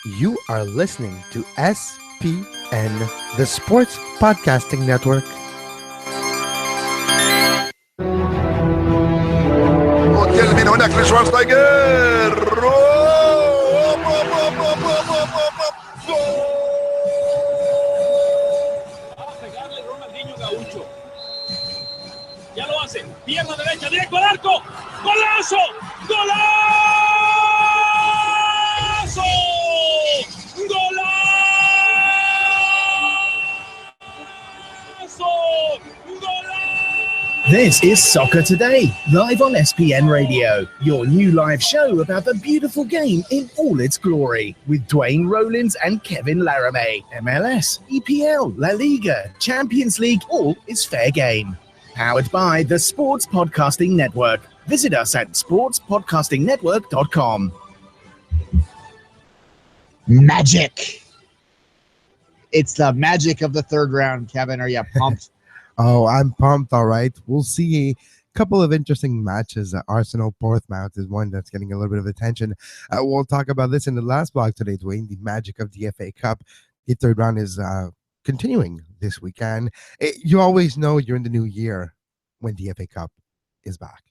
You are listening to SPN, the Sports Podcasting Network. وتكلمين هناك لشوارزنيجر. Va a pegarle Ronaldinho Gaucho. Ya lo hace. Pierna derecha, directo al arco. ¡Golazo! ¡Golazo! ¡Golazo! ¡Golazo! This is Soccer Today, live on SPN Radio, your new live show about the beautiful game in all its glory, with Duane, Rollins and Kevin Laramee. MLS, EPL, La Liga, Champions League, all is fair game. Powered by the Sports Podcasting Network. Visit us at sportspodcastingnetwork.com. Magic. It's the magic of the third round, Kevin. Are you pumped? Oh, I'm pumped, all right. We'll see a couple of interesting matches. Arsenal Portsmouth is one that's getting a little bit of attention. We'll talk about this in the last blog today, Duane, the magic of the FA Cup. The third round is continuing this weekend. You always know you're in the new year when the FA Cup is back.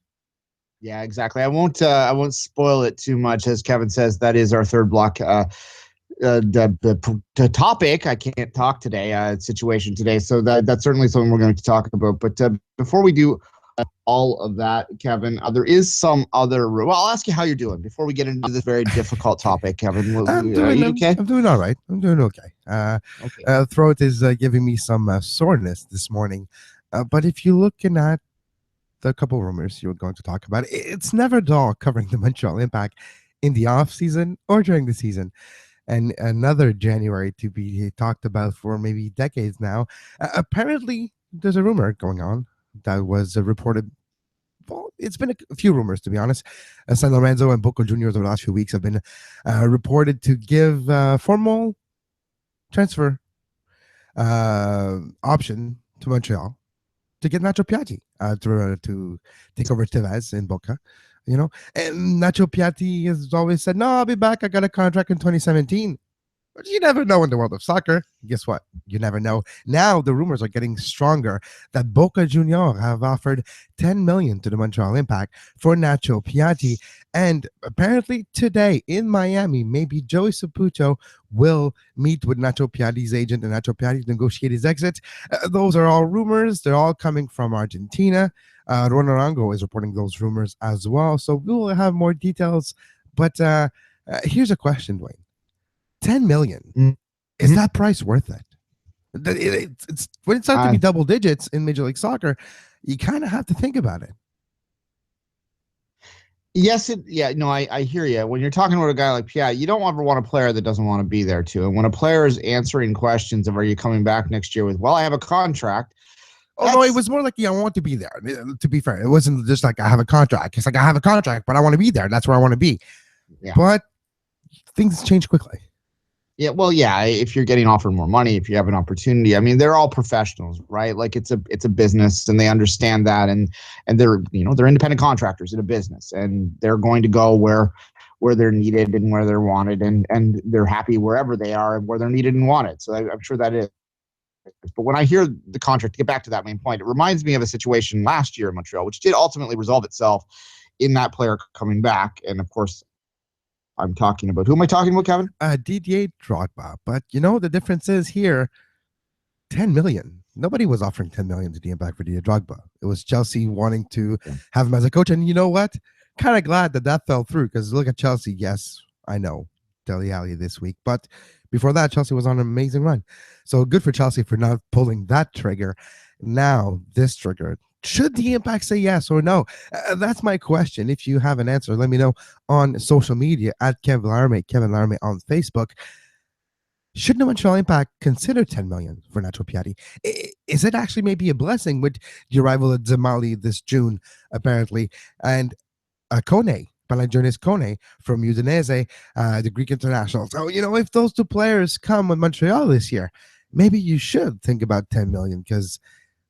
Yeah, exactly. I won't spoil it too much. As Kevin says, that is our third block. The topic, I can't talk today, situation today. So that's certainly something we're going to talk about. But before we do all of that, Kevin, there is some other. Well, I'll ask you how you're doing before we get into this very difficult topic, Kevin. Are you okay? I'm doing all right. I'm doing okay. Throat is giving me some soreness this morning. But if you're looking at the couple rumors you were going to talk about, it's never dull covering the Montreal Impact in the off season or during the season. And another January to be talked about for maybe decades now. Apparently, there's a rumor going on that was reported. Well, it's been a few rumors, to be honest. San Lorenzo and Boca Juniors over the last few weeks have been reported to give formal transfer option to Montreal to get Nacho Piatti to take over Tevez in Boca. You know, and Nacho Piatti has always said, no, I'll be back. I got a contract in 2017. But you never know in the world of soccer. Guess what? You never know. Now the rumors are getting stronger that Boca Juniors have offered $10 million to the Montreal Impact for Nacho Piatti. And apparently today in Miami, maybe Joey Saputo will meet with Nacho Piatti's agent and Nacho Piatti to negotiate his exit. Those are all rumors. They're all coming from Argentina. Ron Arango is reporting those rumors as well. So we will have more details. But here's a question, Duane. $10 million. Mm-hmm. Is that price worth it? It's when it starts to be double digits in Major League Soccer, you kind of have to think about it. Yes, I hear you. When you're talking about a guy like Piatti, you don't ever want a player that doesn't want to be there too. And when a player is answering questions of, are you coming back next year with, well, I have a contract. Oh, no, it was more like, I want to be there. To be fair, it wasn't just like I have a contract. It's like I have a contract, but I want to be there. That's where I want to be. Yeah. But things change quickly. Yeah, well, yeah. If you're getting offered more money, if you have an opportunity, I mean, they're all professionals, right? Like it's a business, and they understand that, and they're they're independent contractors in a business, and they're going to go where they're needed and where they're wanted, and they're happy wherever they are and where they're needed and wanted. So I'm sure that is. But when I hear the contract, to get back to that main point, it reminds me of a situation last year in Montreal, which did ultimately resolve itself in that player coming back. And of course, I'm talking about, who am I talking about, Kevin? Didier Drogba. But the difference is here, $10 million. Nobody was offering $10 million to the Impact for Didier Drogba. It was Chelsea wanting to have him as a coach. And you know what? Kind of glad that fell through, because look at Chelsea. Yes, I know, Dele Alli this week, but before that, Chelsea was on an amazing run. So good for Chelsea for not pulling that trigger. Now, this trigger. Should the Impact say yes or no? That's my question. If you have an answer, let me know on social media at Kevin Laramee on Facebook. Should the Montreal Impact consider $10 million for Nacho Piatti? Is it actually maybe a blessing with the arrival of Zamali this June, apparently, and Kone? Panagiotis Kone from Udinese, the Greek international. So, if those two players come with Montreal this year, maybe you should think about $10 million, because,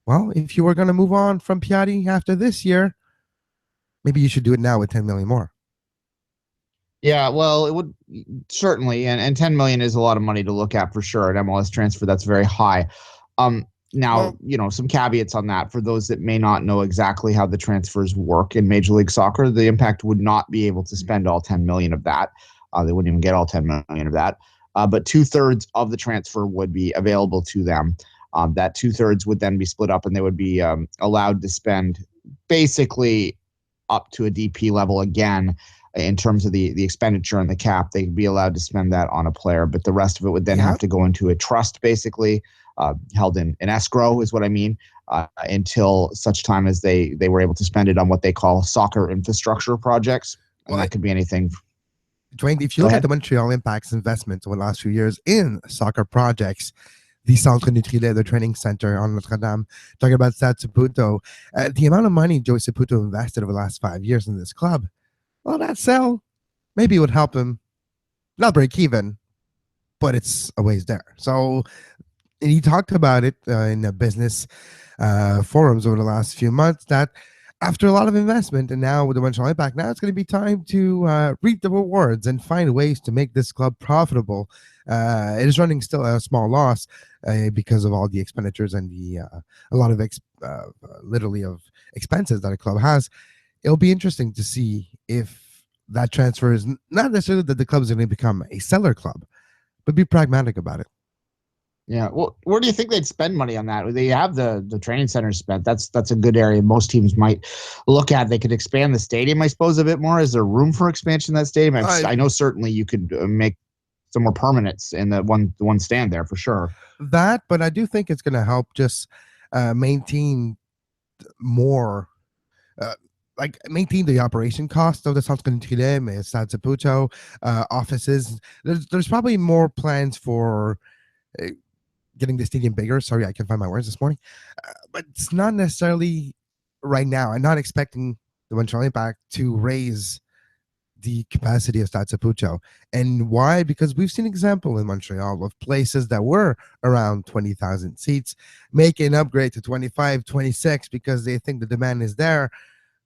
well, if you were going to move on from Piatti after this year, maybe you should do it now with $10 million more. Yeah, well, it would certainly, and 10 million is a lot of money to look at for sure. An MLS transfer that's very high. Now, Well, some caveats on that for those that may not know exactly how the transfers work in Major League Soccer. The Impact would not be able to spend all 10 million of that. They wouldn't even get all 10 million of that. But 2/3 of the transfer would be available to them. That 2/3 would then be split up, and they would be allowed to spend basically up to a DP level again in terms of the expenditure and the cap. They'd be allowed to spend that on a player, but the rest of it would then have to go into a trust, basically held in escrow is what I mean, until such time as they were able to spend it on what they call soccer infrastructure projects. And that could be anything. Duane, if you look at the Montreal Impact's investments over the last few years in soccer projects, the Centre Nutrilait, the training center on Notre Dame, talking about Stade Saputo, the amount of money Joey Saputo invested over the last 5 years in this club, well, that sell maybe would help him not break even, but it's a ways there. So he talked about it in the business forums over the last few months that after a lot of investment and now with the Montreal Impact, now it's going to be time to reap the rewards and find ways to make this club profitable. It is running still a small loss because of all the expenditures and a lot of literally of expenses that a club has. It'll be interesting to see if that transfer is not necessarily that the club is going to become a seller club, but be pragmatic about it. Yeah. Well, where do you think they'd spend money on that? They have the training center spent. That's a good area most teams might look at. They could expand the stadium, I suppose, a bit more. Is there room for expansion in that stadium? I know certainly you could make some more permanents in the one stand there for sure. That, but I do think it's going to help just maintain more, maintain the operation cost of the Centre Nutrilait, Stade Saputo offices. There's probably more plans for getting the stadium bigger. Sorry, I can't find my words this morning. But it's not necessarily right now. I'm not expecting the Montreal Impact to raise the capacity of Stade Saputo. And why? Because we've seen example in Montreal of places that were around 20,000 seats make an upgrade to 25, 26 because they think the demand is there.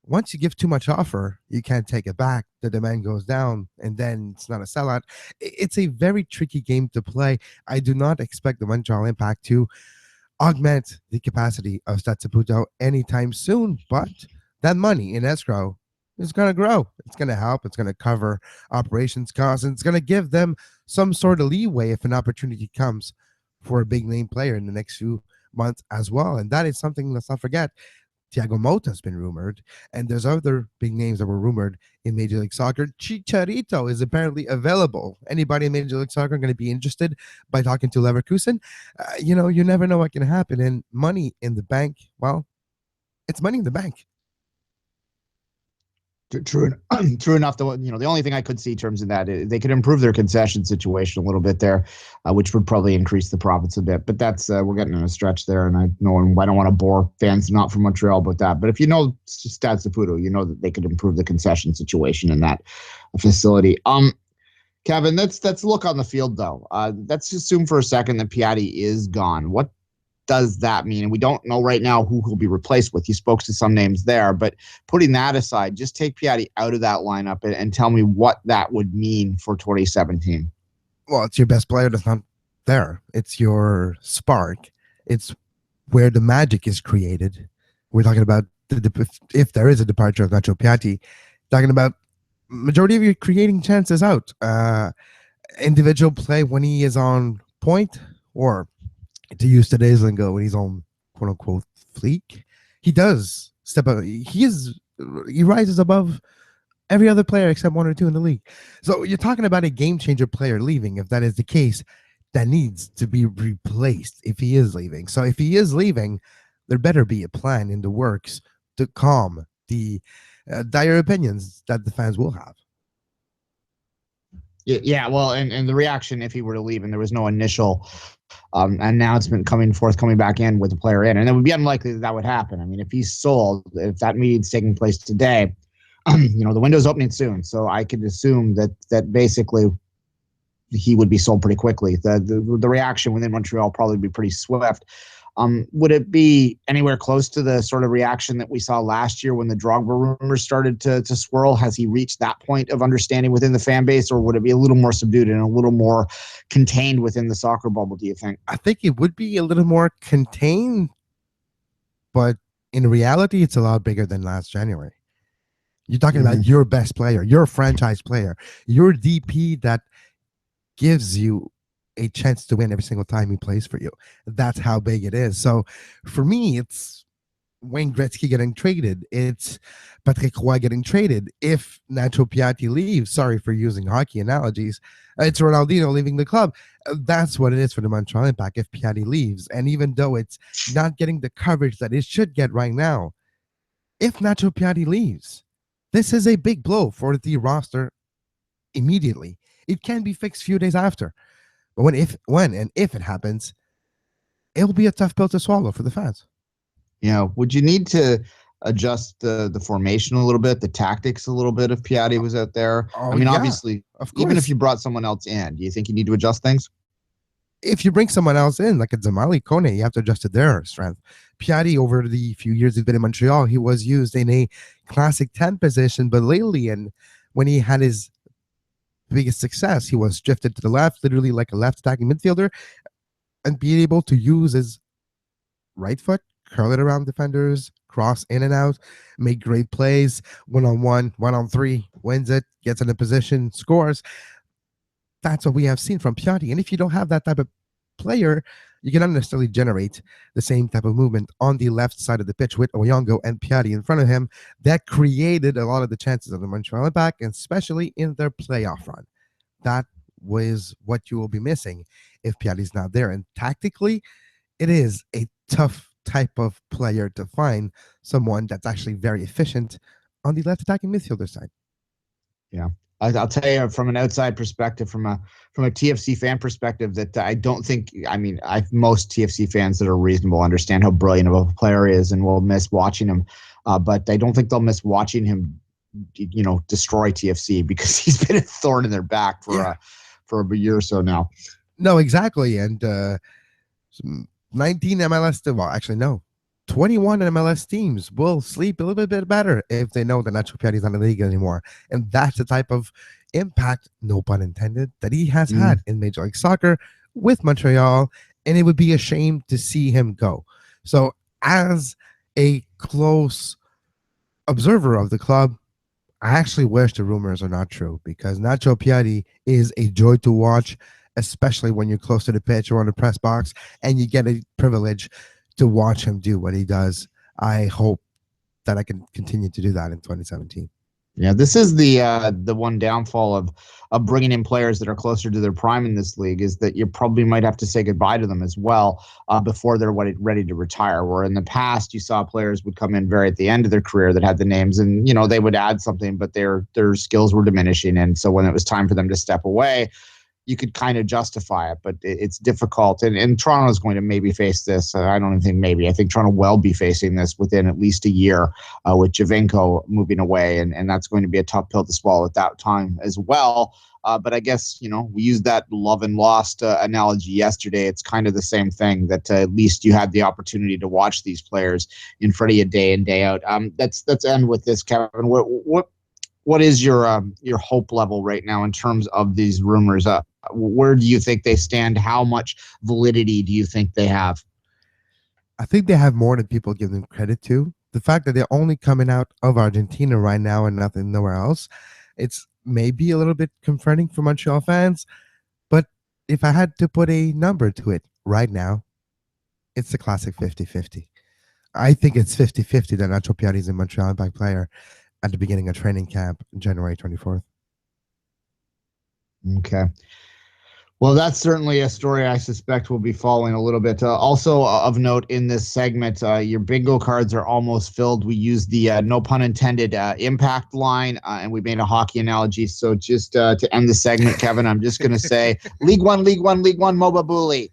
Once you give too much offer, you can't take it back. The demand goes down, and then it's not a sellout. It's a very tricky game to play. I do not expect the Montreal Impact to augment the capacity of Stade Saputo anytime soon, but that money in escrow is going to grow. It's going to help. It's going to cover operations costs, and it's going to give them some sort of leeway if an opportunity comes for a big name player in the next few months as well. And that is something, let's not forget, Thiago Motta has been rumored, and there's other big names that were rumored in Major League Soccer. Chicharito is apparently available. Anybody in Major League Soccer going to be interested by talking to Leverkusen? You never know what can happen. And money in the bank, well, it's money in the bank. True enough. Though, the only thing I could see in terms of that, they could improve their concession situation a little bit there, which would probably increase the profits a bit. But that's we're getting in a stretch there, and I don't want to bore fans not from Montreal about that. But if you know Stade Saputo, you know that they could improve the concession situation in that facility. Kevin, let's look on the field though. Let's assume for a second that Piatti is gone. What does that mean? And we don't know right now who he'll be replaced with. You spoke to some names there, but putting that aside, just take Piatti out of that lineup and tell me what that would mean for 2017. Well, it's your best player that's not there. It's your spark. It's where the magic is created. We're talking about if there is a departure of Nacho Piatti, talking about majority of your creating chances out. Individual play when he is on point, or to use today's lingo, when he's on quote unquote fleek, he does step up. He rises above every other player except one or two in the league. So you're talking about a game changer player leaving. If that is the case, that needs to be replaced if he is leaving. So if he is leaving, there better be a plan in the works to calm the dire opinions that the fans will have. Yeah, well, and the reaction if he were to leave and there was no initial announcement coming back in with the player in, and it would be unlikely that would happen. I mean, if he's sold, if that meeting's taking place today, the window's opening soon, so I could assume that basically he would be sold pretty quickly. The reaction within Montreal probably be pretty swift. Would it be anywhere close to the sort of reaction that we saw last year when the Drogba rumors started to swirl? Has he reached that point of understanding within the fan base, or would it be a little more subdued and a little more contained within the soccer bubble, do you think? I think it would be a little more contained, but in reality, it's a lot bigger than last January. You're talking about your best player, your franchise player, your DP that gives you a chance to win every single time he plays for you. That's how big it is. So for me, it's Wayne Gretzky getting traded. It's Patrick Roy getting traded. If Nacho Piatti leaves, sorry for using hockey analogies, it's Ronaldinho leaving the club. That's what it is for the Montreal Impact if Piatti leaves. And even though it's not getting the coverage that it should get right now, if Nacho Piatti leaves, this is a big blow for the roster immediately. It can be fixed a few days after. But when and if it happens, it'll be a tough pill to swallow for the fans. Would you need to adjust the formation a little bit, the tactics a little bit if Piatti was out there? Oh, I mean, yeah, obviously, even if you brought someone else in, do you think you need to adjust things? If you bring someone else in, like a Zamali Kone, you have to adjust to their strength. Piatti, over the few years he's been in Montreal, he was used in a classic 10 position, but lately, and when he had his biggest success, he was drifted to the left, literally like a left attacking midfielder, and being able to use his right foot, curl it around defenders, cross in and out, make great plays, 1-on-1, 1-on-3, wins it, gets in a position, scores. That's what we have seen from Piatti. And if you don't have that type of player, you cannot necessarily generate the same type of movement on the left side of the pitch with Oyongo and Piatti in front of him. That created a lot of the chances of the Montreal Impact, and especially in their playoff run. That was what you will be missing if Piatti's not there. And tactically, it is a tough type of player to find someone that's actually very efficient on the left attacking midfielder side. Yeah. I'll tell you from an outside perspective, from a TFC fan perspective, that I don't think, most TFC fans that are reasonable understand how brilliant of a player he is and will miss watching him. But I don't think they'll miss watching him, destroy TFC, because he's been a thorn in their back for a year or so now. No, exactly. And 19 MLS, well, actually, no. 21 MLS teams will sleep a little bit better if they know that Nacho Piatti's not in the league anymore. And that's the type of impact, no pun intended, that he has had in Major League Soccer with Montreal. And it would be a shame to see him go. So as a close observer of the club, I actually wish the rumors are not true, because Nacho Piatti is a joy to watch, especially when you're close to the pitch or on the press box and you get a privilege to watch him do what he does. I hope that I can continue to do that in 2017. Yeah, this is the one downfall of bringing in players that are closer to their prime in this league, is that you probably might have to say goodbye to them as well before they're ready to retire. Where in the past you saw players would come in very at the end of their career that had the names, and they would add something, but their skills were diminishing, and so when it was time for them to step away, you could kind of justify it, but it's difficult. And Toronto is going to maybe face this. I don't even think maybe. I think Toronto will be facing this within at least a year with Javinko moving away. And that's going to be a tough pill to swallow at that time as well. But I guess, we used that love and lost analogy yesterday. It's kind of the same thing, that at least you had the opportunity to watch these players in front of you day in, day out. Let's end with this, Kevin. What is your hope level right now in terms of these rumors? Where do you think they stand? How much validity do you think they have? I think they have more than people give them credit to. The fact that they're only coming out of Argentina right now and nothing nowhere else, it's maybe a little bit confronting for Montreal fans. But if I had to put a number to it right now, it's the classic 50-50. I think it's 50-50 that Nacho Piatti is a Montreal Impact player at the beginning of training camp, January 24th. Okay. Well, that's certainly a story I suspect will be following a little bit. Also of note in this segment, your bingo cards are almost filled. We used the no pun intended impact line, and we made a hockey analogy. So just to end the segment, Kevin, I'm just going to say League One, Moba Bully.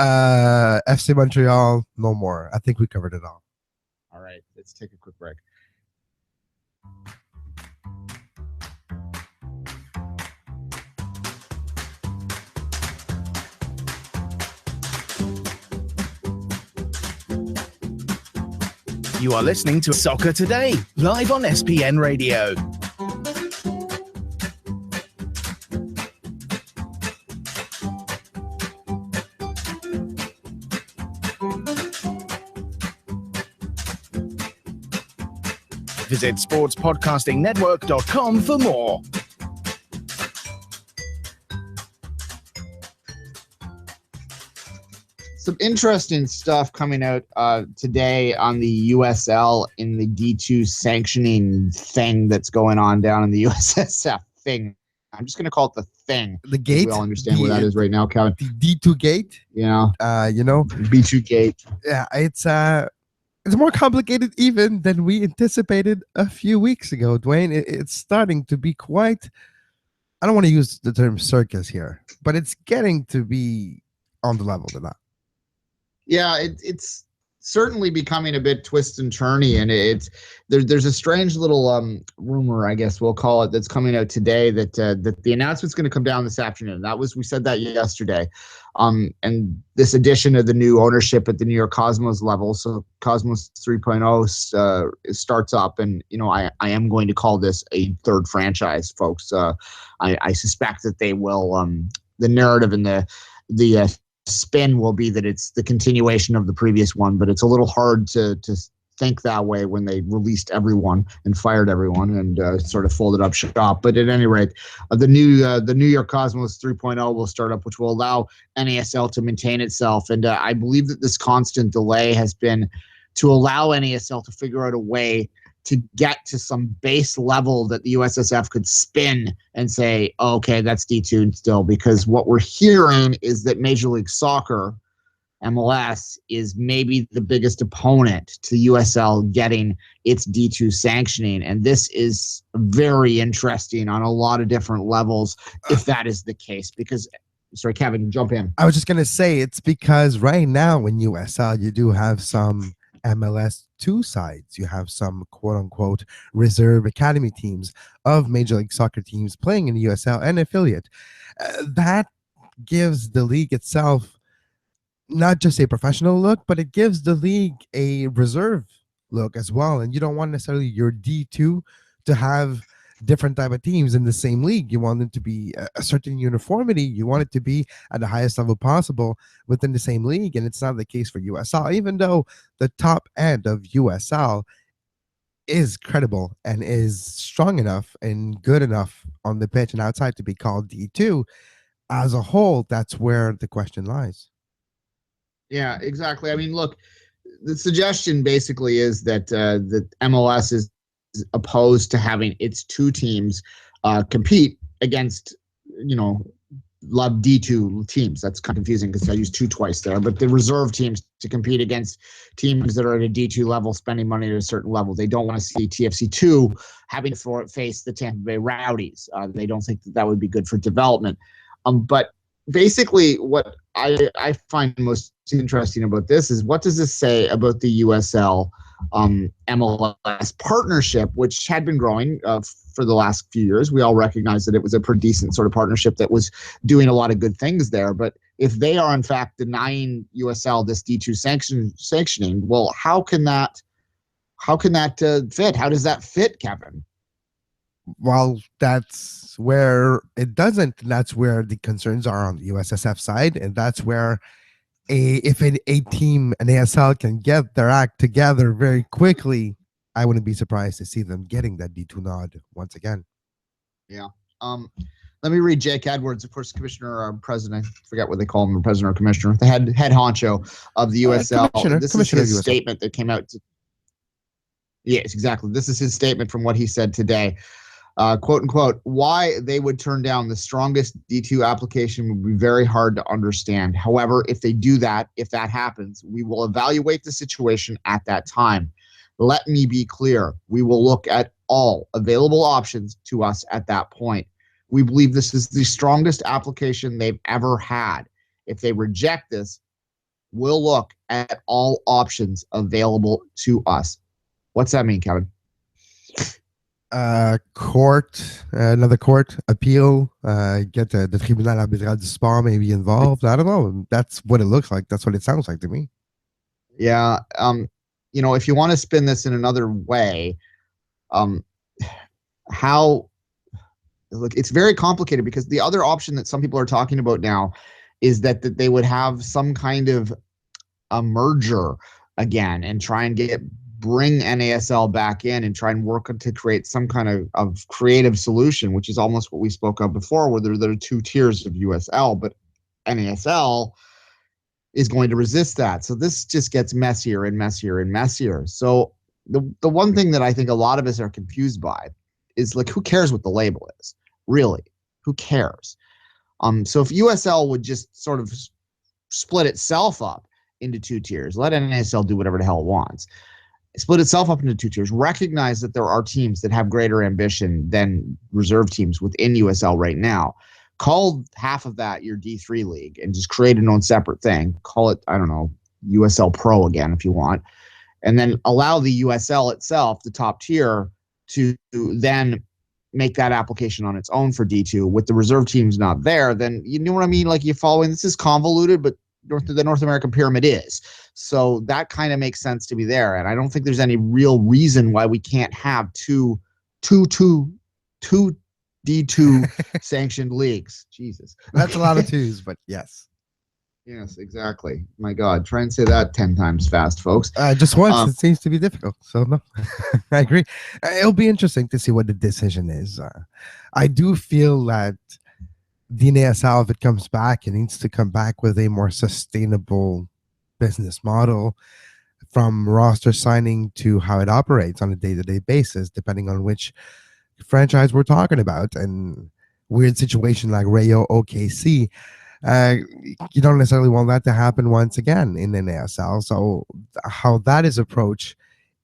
FC Montreal, no more. I think we covered it all. All right, let's take a quick break. You are listening to Soccer Today, live on SPN Radio. Visit sportspodcastingnetwork.com for more. Some interesting stuff coming out today on the USL in the D2 sanctioning thing that's going on down in the USSF thing. I'm just going to call it the thing. The gate. We all understand where that is right now, Kevin. The D2 gate. Yeah. B2 gate. Yeah, it's more complicated even than we anticipated a few weeks ago, Duane. It's starting to be quite, I don't want to use the term circus here, but it's getting to be on the level of that. Yeah, it's certainly becoming a bit twist and turny, and there's a strange little rumor, I guess we'll call it, that's coming out today that the announcement's going to come down this afternoon. We said that yesterday, and this addition of the new ownership at the New York Cosmos level, so Cosmos 3.0 starts up, and I am going to call this a third franchise, folks. I suspect that they will. The narrative and the spin will be that it's the continuation of the previous one, but it's a little hard to think that way when they released everyone and fired everyone and sort of folded up shop. But at any rate, the New York Cosmos 3.0 will start up, which will allow NASL to maintain itself. And I believe that this constant delay has been to allow NASL to figure out a way to get to some base level that the USSF could spin and say, oh, okay, that's D2 still, because what we're hearing is that Major League Soccer, MLS, is maybe the biggest opponent to USL getting its D2 sanctioning. And this is very interesting on a lot of different levels if that is the case, because sorry, Kevin, jump in. I was just going to say it's because right now in USL, you do have some MLS 2 sides. You have some quote-unquote reserve academy teams of Major League Soccer teams playing in the USL and affiliate. That gives the league itself not just a professional look, but it gives the league a reserve look as well. And you don't want necessarily your D2 to have different type of teams in the same league. You want them to be a certain uniformity. You want it to be at the highest level possible within the same league, and it's not the case for USL, even though the top end of USL is credible and is strong enough and good enough on the pitch and outside to be called D2. As a whole, that's where the question lies. Yeah, exactly. I mean, look, the suggestion basically is that that MLS is opposed to having its two teams compete against, love D2 teams. That's kind of confusing because I used two twice there, but the reserve teams to compete against teams that are at a D2 level, spending money at a certain level. They don't want to see TFC2 having to face the Tampa Bay Rowdies. They don't think that would be good for development. But basically what I find most interesting about this is, what does this say about the USL MLS partnership, which had been growing for the last few years. We all recognize that it was a pretty decent sort of partnership that was doing a lot of good things there. But if they are in fact denying USL this D2 sanctioning, well, how can that fit? How does that fit, Kevin? Well, that's where it doesn't. That's where the concerns are on the USSF side, and that's where if a team, an ASL, can get their act together very quickly, I wouldn't be surprised to see them getting that D2 nod once again. Yeah. Let me read Jake Edwards, of course, commissioner or president. I forget what they call him, president or commissioner, the head honcho of the USL. This is his statement that came out. Yes, exactly. This is his statement from what he said today. Quote unquote, why they would turn down the strongest D2 application would be very hard to understand. However, if they do that, if that happens, we will evaluate the situation at that time. Let me be clear. We will look at all available options to us at that point. We believe this is the strongest application they've ever had. If they reject this, we'll look at all options available to us. What's that mean, Kevin? Another court appeal, get the Tribunal Arbitral du Sport maybe involved. I don't know. That's what it looks like. That's what it sounds like to me. Yeah. if you want to spin this in another way, how look, it's very complicated because the other option that some people are talking about now is that they would have some kind of a merger again and try and bring NASL back in and try and work to create some kind of creative solution, which is almost what we spoke of before, where there are two tiers of USL, but NASL is going to resist that. So this just gets messier and messier and messier. So the one thing that I think a lot of us are confused by is, like, who cares what the label is? Really? Who cares? So if USL would just sort of split itself up into two tiers, let NASL do whatever the hell it wants, split itself up into two tiers, recognize that there are teams that have greater ambition than reserve teams within USL right now. Call half of that your D3 league and just create an own separate thing. Call it, I don't know, USL Pro again if you want. And then allow the USL itself, the top tier, to then make that application on its own for D2 with the reserve teams not there. Then, you know what I mean? Like, you're following, this is convoluted, but the North American pyramid is. So that kind of makes sense to be there. And I don't think there's any real reason why we can't have two D2 sanctioned leagues. Jesus. That's a lot of twos, but yes. Yes, exactly. My God, try and say that 10 times fast, folks. Just once, it seems to be difficult. So no, I agree. It'll be interesting to see what the decision is. I do feel that the NASL, if it comes back, it needs to come back with a more sustainable business model, from roster signing to how it operates on a day-to-day basis, depending on which franchise we're talking about. And weird situation like Rayo OKC, you don't necessarily want that to happen once again in the NASL. So how that is approached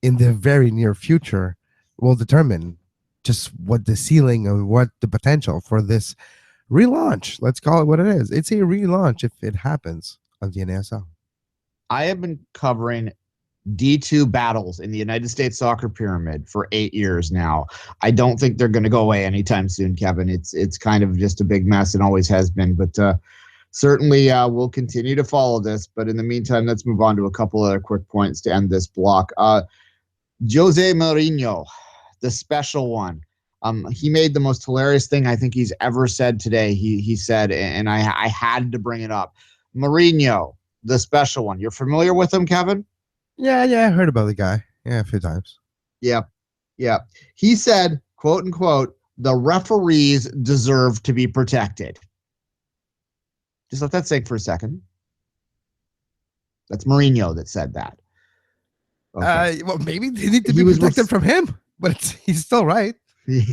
in the very near future will determine just what the ceiling and what the potential for this relaunch, let's call it what it is. It's a relaunch if it happens of the NASL. I have been covering D2 battles in the United States soccer pyramid for 8 years now. I don't think they're going to go away anytime soon, Kevin. It's kind of just a big mess and always has been. But certainly we'll continue to follow this. But in the meantime, let's move on to a couple other quick points to end this block. Jose Mourinho, the special one. He made the most hilarious thing I think he's ever said today. He said, and I had to bring it up. Mourinho, the special one. You're familiar with him, Kevin? Yeah, I heard about the guy. Yeah, a few times. Yeah. He said, quote unquote, the referees deserve to be protected. Just let that sink for a second. That's Mourinho that said that. Okay. Well, maybe they need to be protected from him, but he's still right. He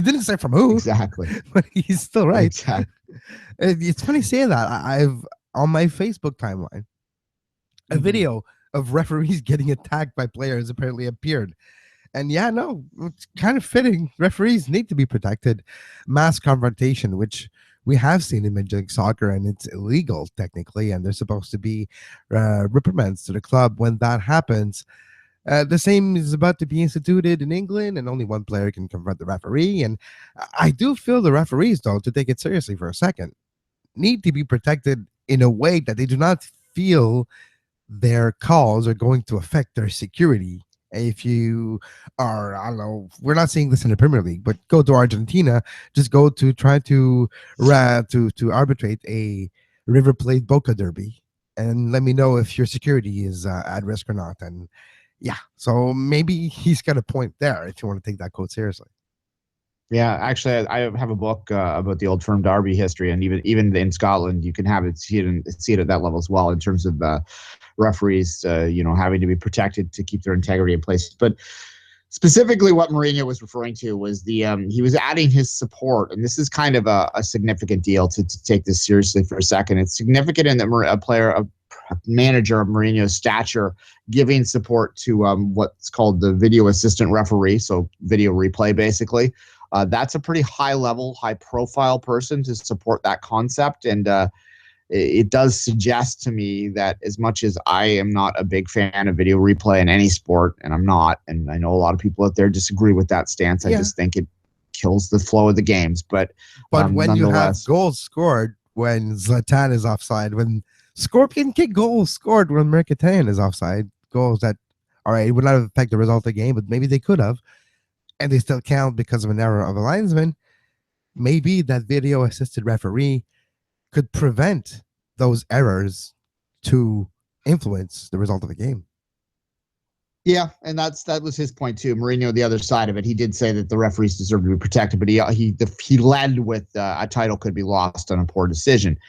didn't say from who. Exactly. But he's still right. Exactly. It's funny saying that. I've, on my Facebook timeline, a video of referees getting attacked by players apparently appeared. And yeah, no, it's kind of fitting. Referees need to be protected. Mass confrontation, which we have seen in Major League Soccer, and it's illegal technically, and there's supposed to be reprimands to the club when that happens. The same is about to be instituted in England, and only one player can confront the referee. And I do feel the referees, though, to take it seriously for a second, need to be protected in a way that they do not feel their calls are going to affect their security. If you are, I don't know, we're not seeing this in the Premier League, but go to Argentina, just go to try to arbitrate a River Plate Boca derby, and let me know if your security is at risk or not. And yeah, so maybe he's got a point there if you want to take that quote seriously. Yeah, actually, I have a book about the Old Firm derby history, and even in Scotland, you can see it at that level as well in terms of referees, having to be protected to keep their integrity in place. But specifically, what Mourinho was referring to was he was adding his support, and this is kind of a significant deal to take this seriously for a second. It's significant in that a manager of Mourinho's stature giving support to what's called the video assistant referee, so video replay basically. That's a pretty high-profile person to support that concept, and it does suggest to me that as much as I am not a big fan of video replay in any sport, and I'm not, and I know a lot of people out there disagree with that stance. I just think it kills the flow of the games. But when you have goals scored when Zlatan is offside, when Scorpion kick goals scored when Mkhitaryan is offside, goals that All right, it would not affect the result of the game, but maybe they could have, and they still count because of an error of a linesman. Maybe that video assisted referee could prevent those errors to influence the result of the game. Yeah, and that was his point too. Mourinho, the other side of it, he did say that the referees deserve to be protected, but he led with a title could be lost on a poor decision.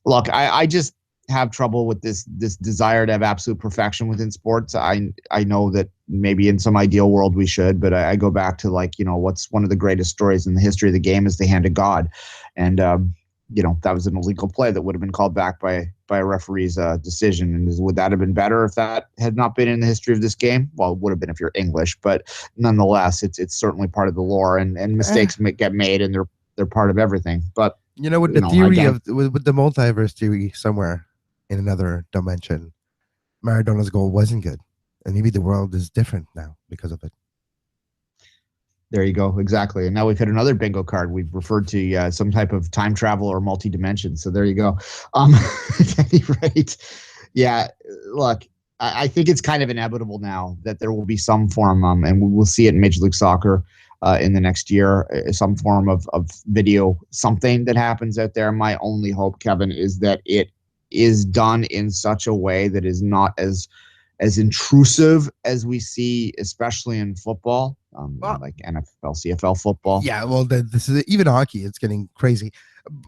Look, I just have trouble with this desire to have absolute perfection within sports. I know that maybe in some ideal world we should, but I go back to, like, what's one of the greatest stories in the history of the game is the hand of God, and that was an illegal play that would have been called back by a referee's decision. And would that have been better if that had not been in the history of this game? Well, it would have been if you're English, but nonetheless, it's certainly part of the lore, and mistakes get made, and they're part of everything. But with the theory with the multiverse theory somewhere in another dimension, Maradona's goal wasn't good, and maybe the world is different now because of it. There you go. Exactly. And now we've hit another bingo card. We've referred to some type of time travel or multi-dimension. So there you go. At any rate, yeah, look, I think it's kind of inevitable now that there will be some form, and we will see it in Major League Soccer in the next year, some form of video, something that happens out there. My only hope, Kevin, is that it is done in such a way that is not as intrusive as we see, especially in football, like NFL, CFL football. Yeah, well, this is even hockey. It's getting crazy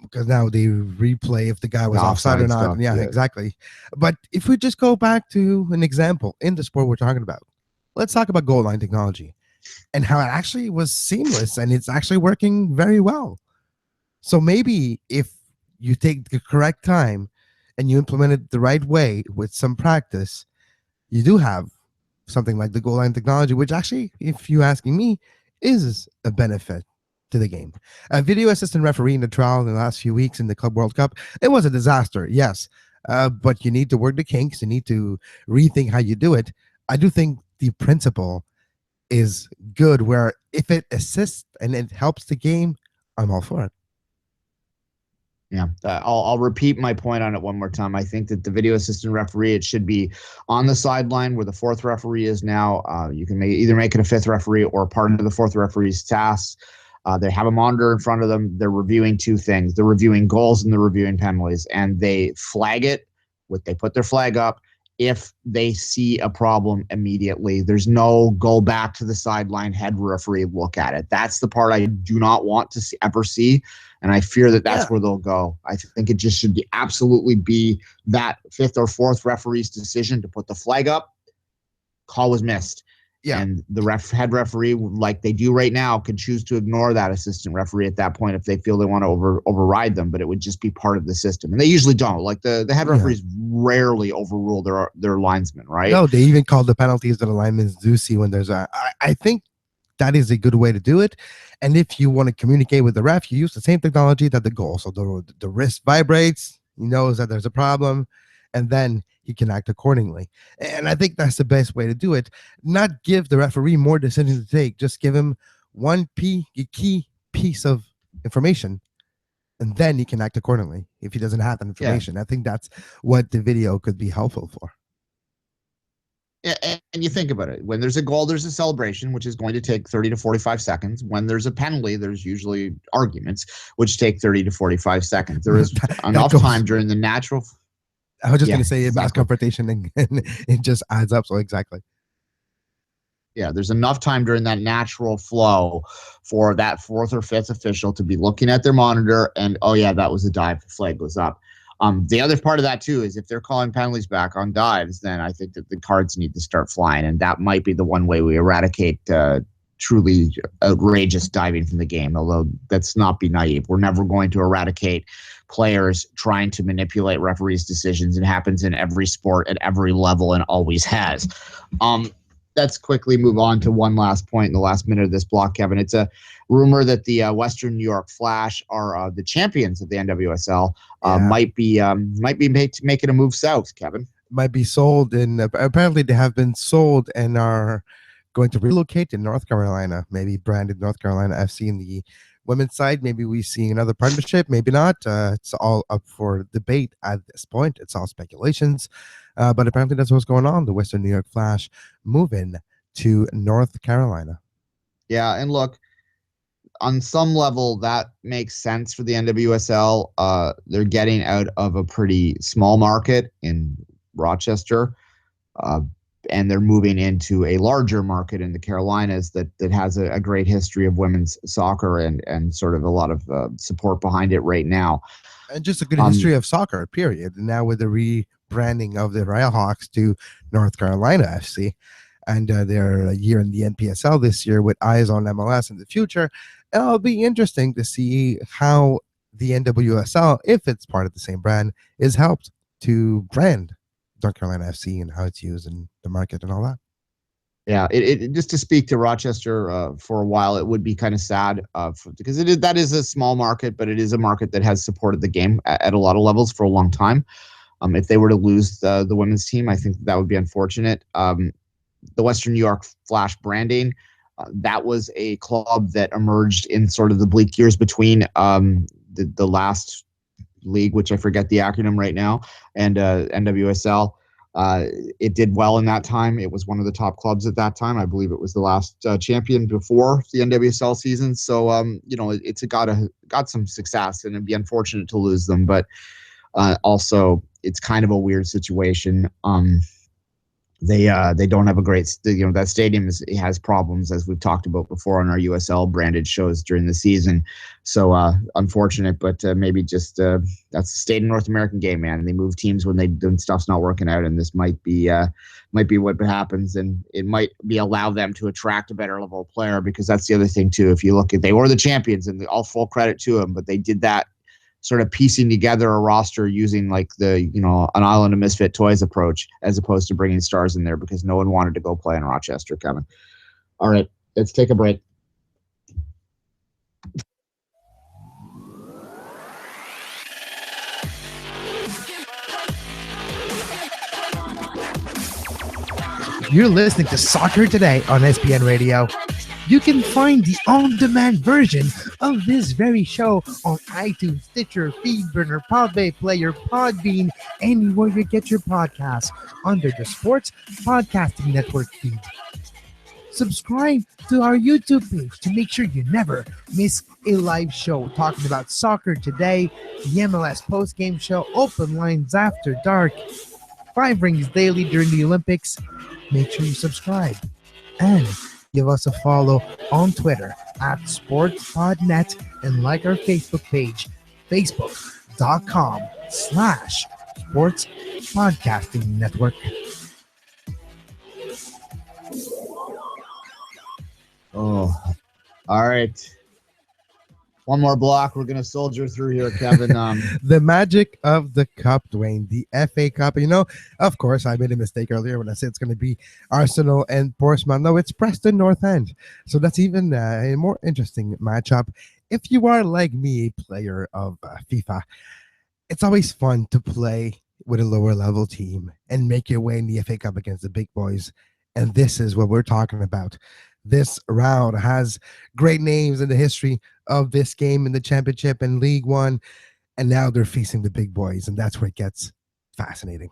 because now they replay if the guy was offside or not. Stuff, yeah, exactly. But if we just go back to an example in the sport we're talking about, let's talk about goal line technology and how it actually was seamless and it's actually working very well. So maybe if you take the correct time and you implement it the right way with some practice, you do have something like the goal line technology, which actually, if you're asking me, is a benefit to the game. A video assistant referee in the trial in the last few weeks in the Club World Cup, it was a disaster, yes. But you need to work the kinks. You need to rethink how you do it. I do think the principle is good, where if it assists and it helps the game, I'm all for it. Yeah, I'll repeat my point on it one more time. I think that the video assistant referee, it should be on the sideline where the fourth referee is now. You can either make it a fifth referee or part of the fourth referee's tasks. They have a monitor in front of them. They're reviewing two things. They're reviewing goals and they're reviewing penalties. And they flag it. They put their flag up if they see a problem immediately. There's no go back to the sideline, head referee, look at it. That's the part I do not want to ever see. And I fear that that's where they'll go. I think it just should absolutely be that fifth or fourth referee's decision to put the flag up. Call was missed. Yeah. And the head referee, like they do right now, could choose to ignore that assistant referee at that point if they feel they want to override them, but it would just be part of the system. And they usually don't. Like the head referees rarely overrule their linesmen, right? No, they even call the penalties that the linemen do see when there's I think that is a good way to do it. And if you want to communicate with the ref, you use the same technology that the goal. So the wrist vibrates, he knows that there's a problem, and then he can act accordingly. And I think that's the best way to do it. Not give the referee more decisions to take. Just give him one key piece of information, and then he can act accordingly if he doesn't have that information. I think that's what the video could be helpful for. And you think about it. When there's a goal, there's a celebration, which is going to take 30 to 45 seconds. When there's a penalty, there's usually arguments, which take 30 to 45 seconds. There is enough time during the natural... I was just going to say mass confrontation, and it just adds up. So exactly. Yeah, there's enough time during that natural flow for that fourth or fifth official to be looking at their monitor and, oh, yeah, that was a dive. The flag goes up. The other part of that, too, is if they're calling penalties back on dives, then I think that the cards need to start flying. And that might be the one way we eradicate truly outrageous diving from the game, although let's not be naive. We're never going to eradicate players trying to manipulate referees' decisions. It happens in every sport at every level and always has. Let's quickly move on to one last point in the last minute of this block, Kevin. It's a rumor that the Western New York Flash are the champions of the NWSL. Might be making a move south, Kevin. Might be sold, and apparently they have been sold and are going to relocate to North Carolina, maybe branded North Carolina FC in the women's side. Maybe we see another partnership, maybe not. It's all up for debate at this point. It's all speculations. But apparently that's what's going on. The Western New York Flash moving to North Carolina. Yeah, and look, on some level, that makes sense for the NWSL. They're getting out of a pretty small market in Rochester, and they're moving into a larger market in the Carolinas that has a great history of women's soccer and sort of a lot of support behind it right now. And just a good history of soccer, period. And now with the rebranding of the Royal Hawks to North Carolina FC, and they're a year in the NPSL this year with eyes on MLS in the future. It'll be interesting to see how the NWSL, if it's part of the same brand, is helped to brand North Carolina FC and how it's used in the market and all that. Yeah, it just to speak to Rochester for a while, it would be kind of sad because that is a small market, but it is a market that has supported the game at a lot of levels for a long time. If they were to lose the women's team, I think that would be unfortunate. The Western New York Flash branding, that was a club that emerged in sort of the bleak years between the last league, which I forget the acronym right now, and NWSL. It did well in that time. It was one of the top clubs at that time. I believe it was the last champion before the NWSL season. So, it's got some success, and it'd be unfortunate to lose them. But also, it's kind of a weird situation. They don't have a great, that stadium has problems, as we've talked about before on our USL branded shows during the season. So unfortunate, but maybe just that's the state of North American game, man. And they move teams when stuff's not working out, and this might be what happens, and it might be allow them to attract a better level of player, because that's the other thing too. If you look at, they were the champions, and all full credit to them, but they did that sort of piecing together a roster using like an island of misfit toys approach, as opposed to bringing stars in there, because no one wanted to go play in Rochester, Kevin. All right, let's take a break. You're listening to Soccer Today on SPN Radio. You can find the on-demand version of this very show on iTunes, Stitcher, Feedburner, Podbay Player, Podbean, anywhere you get your podcasts under the Sports Podcasting Network feed. Subscribe to our YouTube page to make sure you never miss a live show talking about soccer today, the MLS post-game show, open lines after dark, 5 rings daily during the Olympics. Make sure you subscribe and give us a follow on Twitter at SportsPodNet, and like our Facebook page, facebook.com/Sports Podcasting Network. Oh, all right. One more block. We're going to soldier through here, Kevin. The magic of the cup, Duane, the FA Cup. Of course, I made a mistake earlier when I said it's going to be Arsenal and Portsmouth. No, it's Preston North End. So that's even a more interesting matchup. If you are like me, a player of FIFA, it's always fun to play with a lower level team and make your way in the FA Cup against the big boys. And this is what we're talking about. This round has great names in the history of this game in the Championship and League One, and now they're facing the big boys, and that's where it gets fascinating.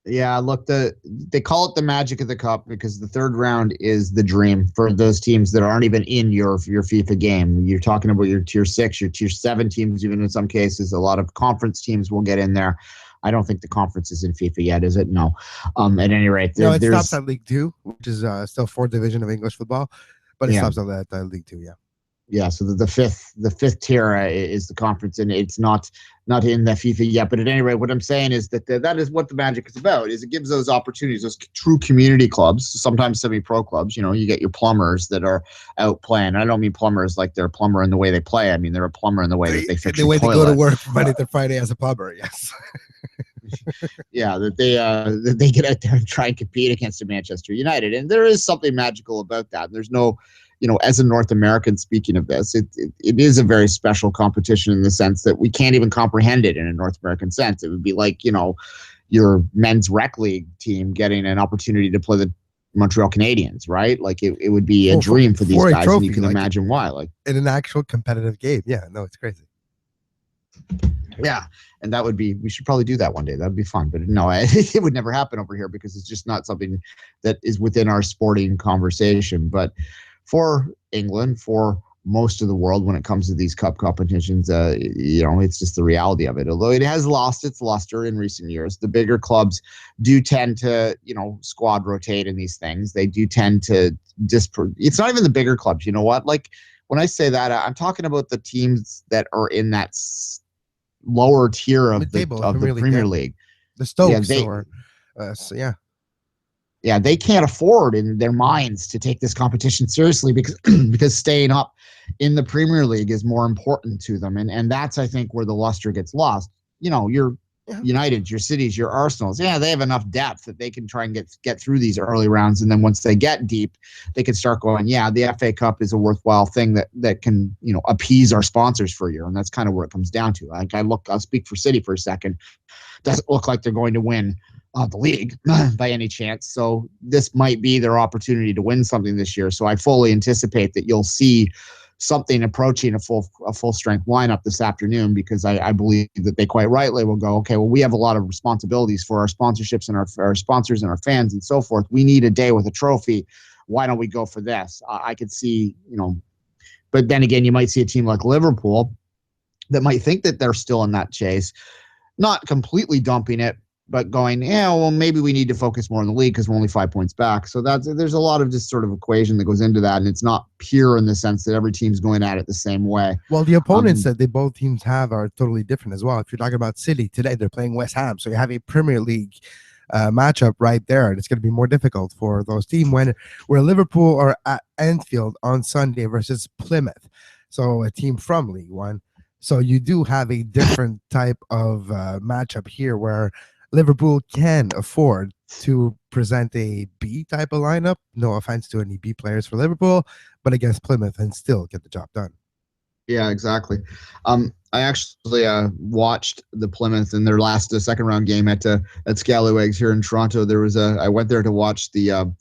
Yeah, look, they call it the magic of the cup because the third round is the dream for those teams that aren't even in your FIFA game. You're talking about your tier 6, your tier 7 teams, even in some cases. A lot of conference teams will get in there. I don't think the conference is in FIFA yet, is it? No. At any rate, no, it stops at League 2, which is still 4th division of English football, but it stops at League 2. Yeah. Yeah. So the fifth tier is the conference, and it's not in the FIFA yet. But at any rate, what I'm saying is that is what the magic is about. Is it gives those opportunities, those true community clubs, sometimes semi-pro clubs. You get your plumbers that are out playing. I don't mean plumbers like they're a plumber in the way they play. I mean they're a plumber in the way that they fix the way they go to work Monday to Friday as a plumber. Yes. Yeah, that they get out there and try and compete against a Manchester United, and there is something magical about that. There's no, as a North American, speaking of this, it is a very special competition in the sense that we can't even comprehend it in a North American sense. It would be like your men's rec league team getting an opportunity to play the Montreal Canadiens, right? Like it would be a dream for these guys, and you can imagine why. Like in an actual competitive game. Yeah, no, it's crazy. Yeah, and that would be, we should probably do that one day. That'd be fun. But no, it would never happen over here because it's just not something that is within our sporting conversation. But for England, for most of the world, when it comes to these cup competitions, it's just the reality of it. Although it has lost its luster in recent years, the bigger clubs do tend to, squad rotate in these things. They do tend to it's not even the bigger clubs. You know what? Like when I say that, I'm talking about the teams that are in that lower tier of the Premier League. The Stokes Yeah, they can't afford in their minds to take this competition seriously because staying up in the Premier League is more important to them. And that's, I think, where the luster gets lost. Your United, your Cities, your Arsenals, they have enough depth that they can try and get through these early rounds. And then once they get deep, they can start going, the FA Cup is a worthwhile thing that can, appease our sponsors for a year. And that's kind of where it comes down to. Like I'll speak for City for a second. Doesn't look like they're going to win the league by any chance. So this might be their opportunity to win something this year. So I fully anticipate that you'll see something approaching a full strength lineup this afternoon, because I believe that they quite rightly will go, okay, well, we have a lot of responsibilities for our sponsorships and our sponsors and our fans and so forth. We need a day with a trophy. Why don't we go for this? I could see, but then again, you might see a team like Liverpool that might think that they're still in that chase, not completely dumping it, but going, maybe we need to focus more on the league because we're only 5 points back. So there's a lot of just sort of equation that goes into that, and it's not pure in the sense that every team's going at it the same way. Well, the opponents that both teams have are totally different as well. If you're talking about City today, they're playing West Ham, so you have a Premier League matchup right there, and it's going to be more difficult for those teams where Liverpool are at Anfield on Sunday versus Plymouth, so a team from League One. So you do have a different type of matchup here where Liverpool can afford to present a B type of lineup. No offense to any B players for Liverpool, but against Plymouth and still get the job done. Yeah, exactly. I actually watched the Plymouth in their second round game at Scallywags here in Toronto. I went there to watch the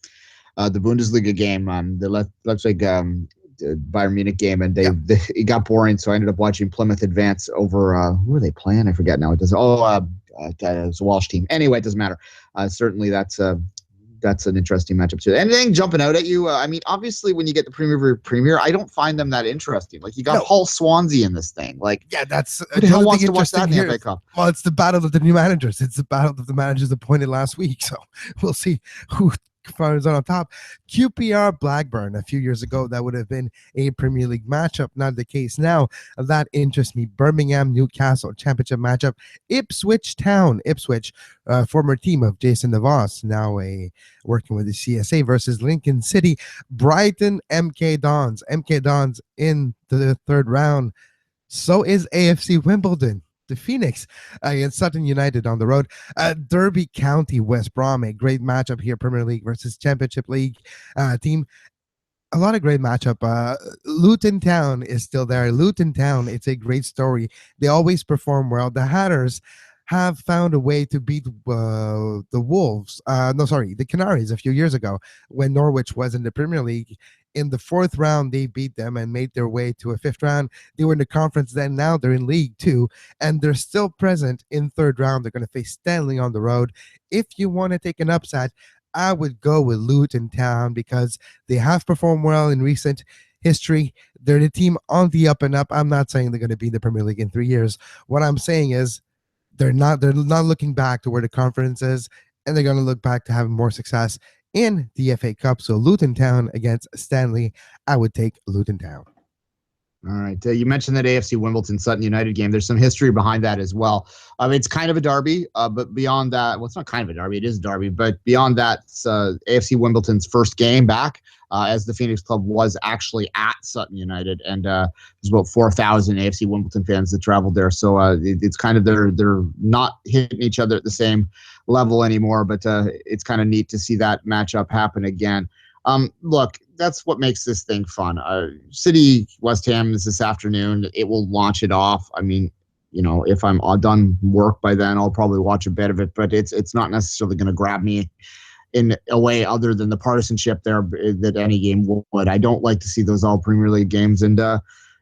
Bundesliga game, the Leipzig Bayern Munich game, and it got boring, so I ended up watching Plymouth advance over who are they playing? I forget now. It was a Walsh team. Anyway, it doesn't matter. Certainly that's an interesting matchup too. Anything jumping out at you? Obviously when you get the Premier, I don't find them that interesting. Like you got Hull Swansea in this thing. Like that's who the hell wants to watch that in the FA Cup? Well, it's the battle of the new managers. It's the battle of the managers appointed last week. So we'll see who finds on top. QPR Blackburn a few years ago, that would have been a Premier League matchup. Not the case now. That interests me. Birmingham Newcastle championship matchup. Ipswich Town, former team of Jason DeVos, now working with the CSA, versus Lincoln City. Brighton MK Dons in the third round. So is AFC Wimbledon. The Phoenix against Sutton United on the road. Derby County West Brom, a great matchup here. Premier League versus Championship League team. A lot of great matchup. Luton Town is still there. Luton Town, it's a great story. They always perform well. The Hatters have found a way to beat the Canaries a few years ago when Norwich was in the Premier League. In the fourth round, they beat them and made their way to a fifth round. They were in the conference then. Now they're in League Two, and they're still present in third round. They're going to face Stanley on the road. If you want to take an upset, I would go with Luton Town because they have performed well in recent history. They're the team on the up and up. I'm not saying they're going to be in the Premier League in 3 years. What I'm saying is they're not looking back to where the conference is, and they're going to look back to having more success in the FA Cup. So Luton Town against Stanley, I would take Luton Town. All right. You mentioned that AFC Wimbledon Sutton United game. There's some history behind that as well. It's kind of a derby, but beyond that, well, it's not kind of a derby. It is a derby. But beyond that, it's AFC Wimbledon's first game back as the Phoenix Club was actually at Sutton United. And there's about 4,000 AFC Wimbledon fans that traveled there. So it's kind of they're not hitting each other at the same level anymore. But it's kind of neat to see that matchup happen again. Look, that's what makes this thing fun. City West Ham is this afternoon. It will launch it off. I mean, if I'm done work by then, I'll probably watch a bit of it, but it's not necessarily going to grab me in a way other than the partisanship there that any game would. I don't like to see those all Premier League games, and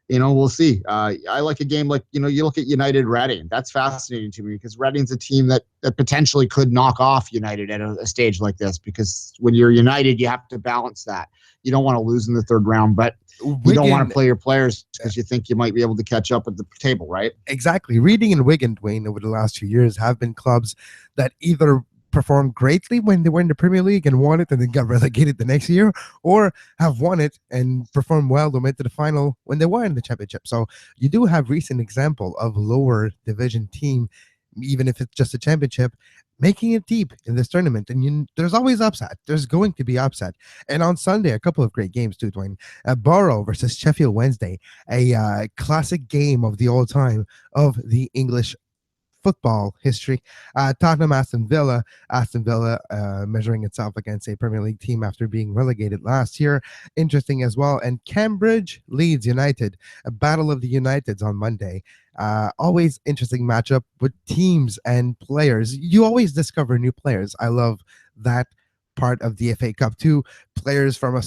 we'll see. I like a game like, you look at United Reading. That's fascinating to me because Reading's a team that potentially could knock off United at a stage like this, because when you're United, you have to balance that. You don't want to lose in the third round, but you don't want to play your players because you think you might be able to catch up at the table, right? Exactly. Reading and Wigan, Duane, over the last 2 years have been clubs that either performed greatly when they were in the Premier League and won it and then got relegated the next year, or have won it and performed well to make to the final when they were in the Championship. So you do have recent example of lower division team, even if it's just a Championship, making it deep in this tournament. And there's always upset. There's going to be upset. And on Sunday, a couple of great games too, Duane. Borough versus Sheffield Wednesday, a classic game of the old time of the English football history. Tottenham, Aston Villa measuring itself against a Premier League team after being relegated last year. Interesting as well. And Cambridge, Leeds United, a battle of the Uniteds on Monday. Always interesting matchup with teams and players. You always discover new players. I love that part of the FA Cup too. Players from a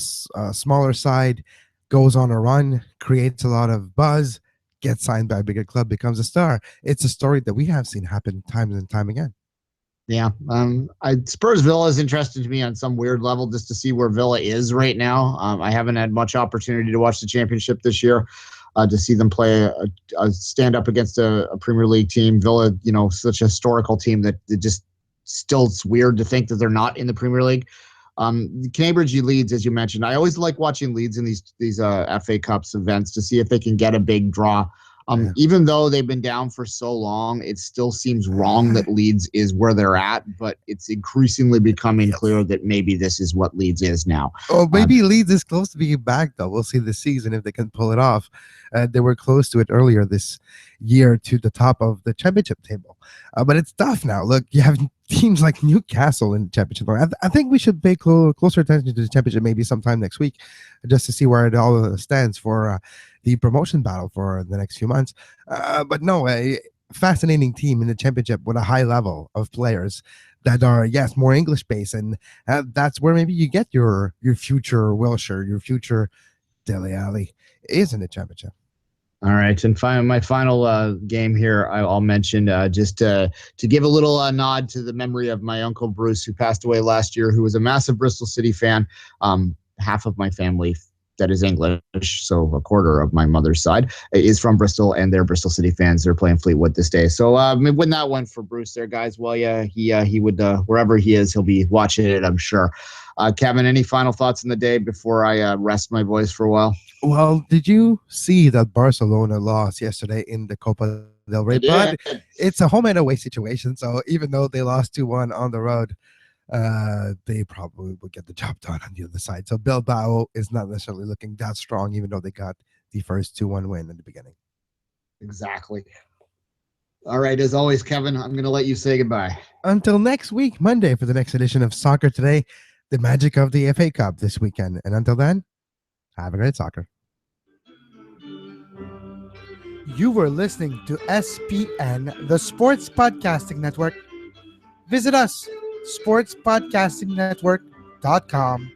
smaller side goes on a run, creates a lot of buzz, gets signed by a bigger club, becomes a star. It's a story that we have seen happen time and time again. Yeah. Spurs Villa is interesting to me on some weird level, just to see where Villa is right now. I haven't had much opportunity to watch the Championship this year, to see them play a stand up against a Premier League team. Villa, such a historical team that it just still, it's weird to think that they're not in the Premier League. Cambridge Leeds, as you mentioned, I always like watching Leeds in these FA Cups events to see if they can get a big draw. Even though they've been down for so long, it still seems wrong that Leeds is where they're at, but it's increasingly becoming clear that maybe this is what Leeds is now. Oh, maybe Leeds is close to being back, though. We'll see this season if they can pull it off. They were close to it earlier this year, to the top of the Championship table. But it's tough now. Look, you have teams like Newcastle in the Championship. I think we should pay closer attention to the Championship maybe sometime next week, just to see where it all stands for the promotion battle for the next few months. But no, a fascinating team in the Championship with a high level of players that are, yes, more English based, and that's where maybe you get your future Wilshire, your future Dele Alli is in the Championship. All right, and my final game here, I'll mention just to give a little nod to the memory of my Uncle Bruce, who passed away last year, who was a massive Bristol City fan. Half of my family that is English, so a quarter of my mother's side is from Bristol, and they're Bristol City fans. They're playing Fleetwood this day. So win that one for Bruce there, guys. Well, yeah, he would, wherever he is, he'll be watching it, I'm sure. Kevin, any final thoughts in the day before I rest my voice for a while? Well, did you see that Barcelona lost yesterday in the Copa del Rey? But it's a home and away situation, so even though they lost 2-1 on the road, they probably will get the job done on the other side. So Bilbao is not necessarily looking that strong, even though they got the first 2-1 win in the beginning. Exactly. All right, as always, Kevin, I'm going to let you say goodbye. Until next week, Monday, for the next edition of Soccer Today, the magic of the FA Cup this weekend. And until then, have a great soccer. You were listening to SPN, the Sports Podcasting Network. Visit us, sportspodcastingnetwork.com.